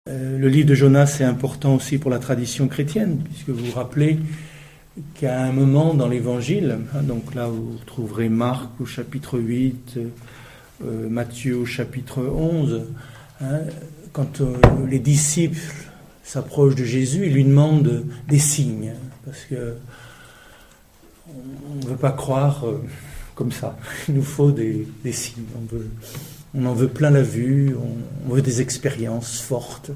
Le livre de Jonas est important aussi pour la tradition chrétienne, puisque vous vous rappelez qu'à un moment dans l'Évangile, donc là vous trouverez Marc au chapitre 8, Matthieu au chapitre 11, quand les disciples s'approchent de Jésus, ils lui demandent des signes, parce que on ne veut pas croire comme ça, il nous faut des signes, on en veut plein la vue, on veut des expériences fortes.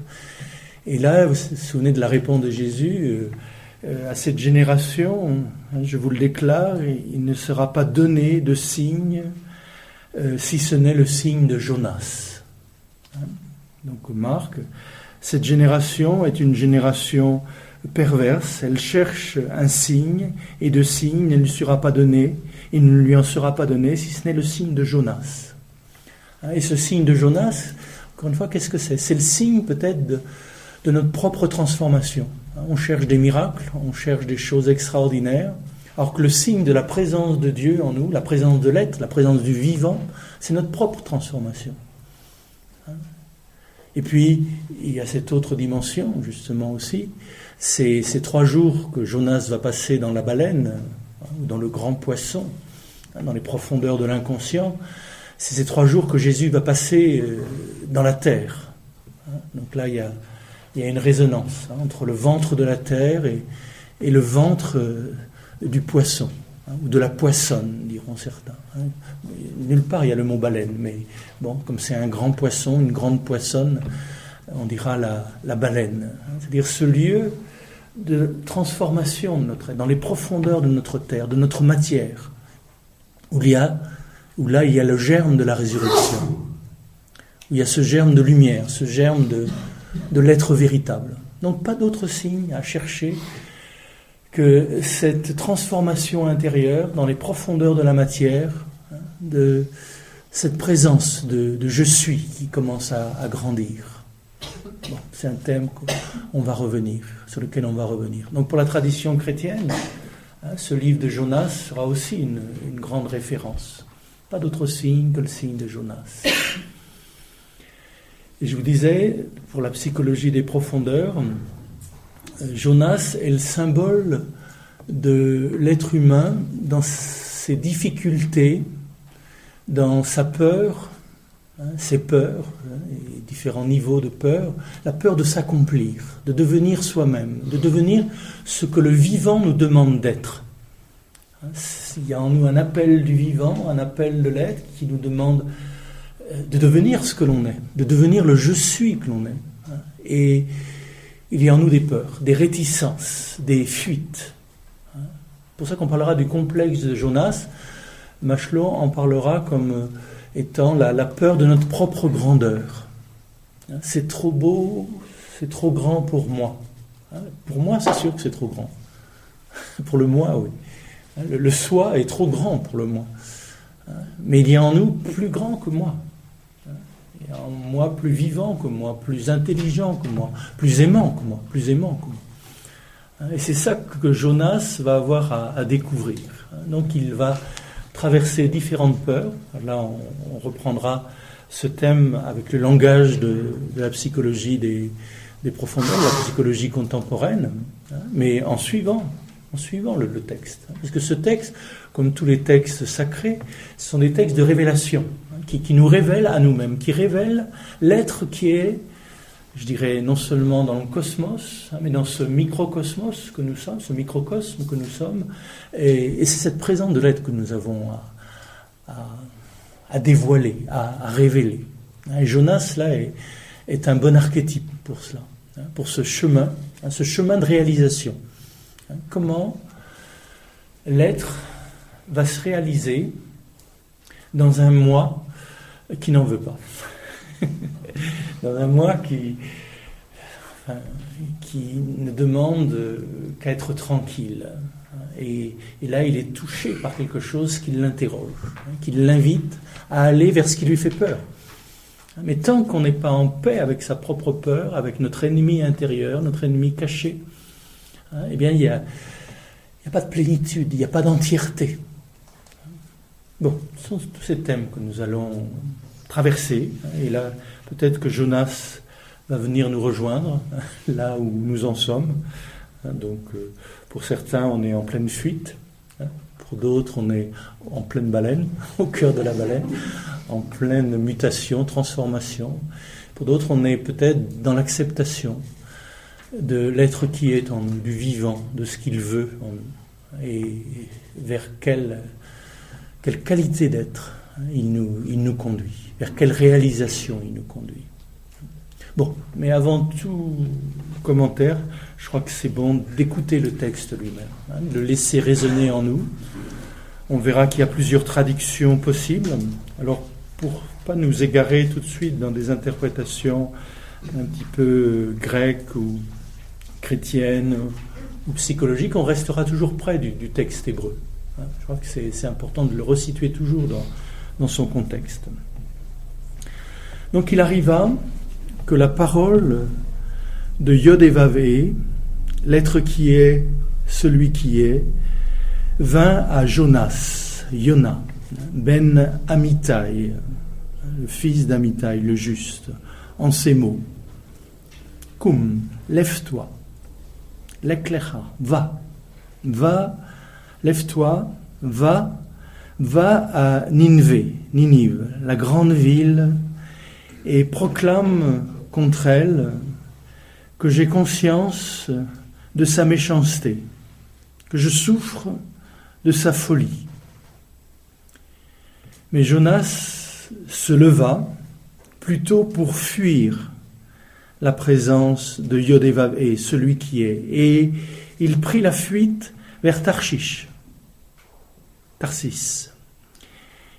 Et là, vous vous souvenez de la réponse de Jésus, à cette génération, je vous le déclare, il ne sera pas donné de signe, si ce n'est le signe de Jonas. Donc Marc, cette génération est une génération perverse, elle cherche un signe, et de signe il ne lui sera pas donné, il ne lui en sera pas donné, si ce n'est le signe de Jonas. Et ce signe de Jonas, encore une fois, qu'est-ce que c'est ? C'est le signe peut-être de notre propre transformation. On cherche des miracles, on cherche des choses extraordinaires, alors que le signe de la présence de Dieu en nous, la présence de l'être, la présence du vivant, c'est notre propre transformation. Et puis, il y a cette autre dimension, justement aussi, c'est ces 3 jours que Jonas va passer dans la baleine, ou dans le grand poisson, dans les profondeurs de l'inconscient. C'est ces 3 jours que Jésus va passer dans la terre. Donc là, il y a une résonance entre le ventre de la terre et le ventre du poisson, ou de la poissonne, diront certains. Nulle part il y a le mot baleine, mais bon, comme c'est un grand poisson, une grande poissonne, on dira la baleine. C'est-à-dire ce lieu de transformation de notre être, dans les profondeurs de notre terre, de notre matière, où là il y a le germe de la résurrection, où il y a ce germe de lumière, ce germe de l'être véritable. Donc pas d'autre signe à chercher que cette transformation intérieure dans les profondeurs de la matière, de cette présence de je suis qui commence à grandir. Bon, c'est un thème sur lequel on va revenir. Donc pour la tradition chrétienne, ce livre de Jonas sera aussi une grande référence. Pas d'autre signe que le signe de Jonas. Et je vous disais, pour la psychologie des profondeurs, Jonas est le symbole de l'être humain dans ses difficultés, dans sa peur, ses peurs, et différents niveaux de peur, la peur de s'accomplir, de devenir soi-même, de devenir ce que le vivant nous demande d'être. Il y a en nous un appel du vivant, un appel de l'être qui nous demande de devenir ce que l'on est, de devenir le je suis que l'on est. Et il y a en nous des peurs, des réticences, des fuites. C'est pour ça qu'on parlera du complexe de Jonas. Maslow en parlera comme étant la peur de notre propre grandeur. C'est trop beau, c'est trop grand pour moi. Pour moi, c'est sûr que c'est trop grand. Pour le moi, oui. Le soi est trop grand pour le moi. Mais il y a en nous plus grand que moi. Il y a en moi plus vivant que moi, plus intelligent que moi, plus aimant que moi, plus aimant que moi. Et c'est ça que Jonas va avoir à découvrir. Donc il va traverser différentes peurs. Là, on reprendra ce thème avec le langage de la psychologie des profondeurs, de la psychologie contemporaine, mais en suivant le texte. Parce que ce texte, comme tous les textes sacrés, ce sont des textes de révélation, qui nous révèlent à nous-mêmes, qui révèlent l'être qui est, je dirais, non seulement dans le cosmos, mais dans ce microcosmos que nous sommes, ce microcosme que nous sommes, et c'est cette présence de l'être que nous avons à dévoiler, à révéler. Et Jonas, là, est un bon archétype pour cela, pour ce chemin de réalisation. Comment l'être va se réaliser dans un moi qui n'en veut pas. Dans un moi qui ne demande qu'à être tranquille. Et là, il est touché par quelque chose qui l'interroge, qui l'invite à aller vers ce qui lui fait peur. Mais tant qu'on n'est pas en paix avec sa propre peur, avec notre ennemi intérieur, notre ennemi caché, eh bien, il n'y a pas de plénitude, il n'y a pas d'entièreté. Bon, ce sont tous ces thèmes que nous allons traverser. Et là, peut-être que Jonas va venir nous rejoindre là où nous en sommes. Donc, pour certains, on est en pleine fuite. Pour d'autres, on est en pleine baleine, au cœur de la baleine, en pleine mutation, transformation. Pour d'autres, on est peut-être dans l'acceptation de l'être qui est en nous, du vivant, de ce qu'il veut en nous, et vers quelle qualité d'être il nous conduit, vers quelle réalisation il nous conduit. Bon, mais avant tout commentaire, je crois que c'est bon d'écouter le texte lui-même, de le laisser résonner en nous. On verra qu'il y a plusieurs traductions possibles. Alors, pour pas nous égarer tout de suite dans des interprétations un petit peu grecques ou chrétiennes ou psychologiques, on restera toujours près du texte hébreu. Je crois que c'est important de le resituer toujours dans son contexte. Donc il arriva que la parole de Yod et Vav Hé, l'être qui est, celui qui est, vint à Jonas, Yona, ben Amittai, le fils d'Amittai, le juste, en ces mots. Koum, lève-toi, leklecha, va, lève-toi, va à Ninive, la grande ville, et proclame contre elle que j'ai conscience de sa méchanceté, que je souffre de sa folie. Mais Jonas se leva plutôt pour fuir la présence de Yod et Vav Hé, celui qui est, et il prit la fuite vers Tarsis.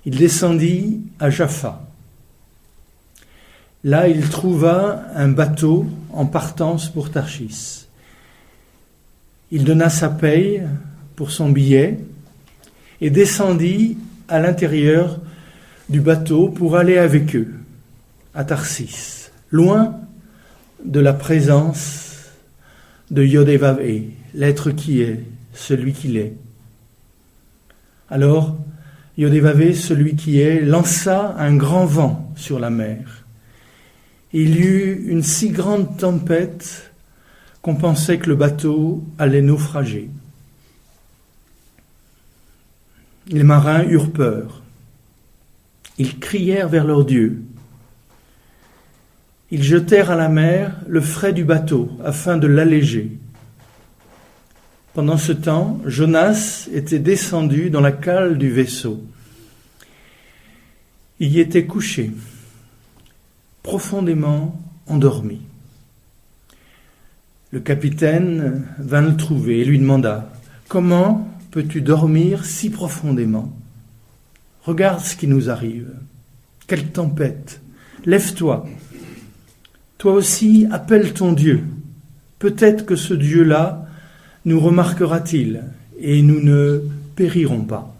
Il descendit à Jaffa. Là, il trouva un bateau en partance pour Tarsis. Il donna sa paye pour son billet et descendit à l'intérieur du bateau pour aller avec eux à Tarsis, loin de la présence de Yod et Vav Hé, l'être qui est, celui qu'il est. Alors, Yod et Vav Hé, celui qui est, lança un grand vent sur la mer. Il y eut une si grande tempête qu'on pensait que le bateau allait naufrager. Les marins eurent peur. Ils crièrent vers leur Dieu. Ils jetèrent à la mer le fret du bateau afin de l'alléger. Pendant ce temps, Jonas était descendu dans la cale du vaisseau. Il y était couché, profondément endormi. Le capitaine vint le trouver et lui demanda « Comment peux-tu dormir si profondément ? Regarde ce qui nous arrive. Quelle tempête ! Lève-toi. Toi aussi, appelle ton Dieu. Peut-être que ce Dieu-là nous remarquera-t-il et nous ne périrons pas. »